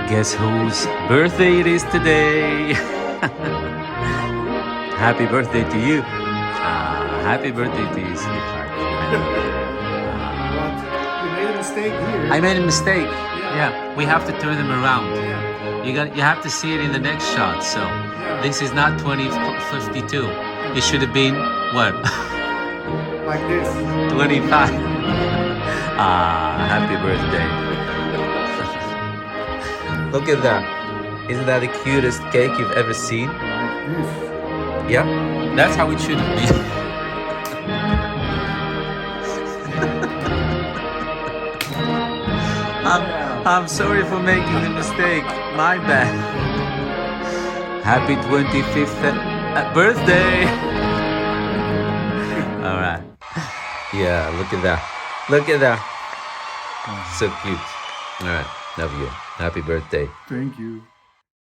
Guess whose birthday it is today? Happy birthday to you. Happy birthday to you, sweetheart. You made a mistake here. I made a mistake. Yeah. Yeah, we have to turn them around. Yeah. You have to see it in the next shot. So this is not 2052. It should have been what? Like this. 25. Happy birthday. Look at that. Isn't that the cutest cake you've ever seen? Like this. Yeah, that's how it should be. I'm sorry for making the mistake. My bad. Happy 25th birthday. All right. Yeah, look at that. Look at that. So cute. All right. Love you. Happy birthday. Thank you.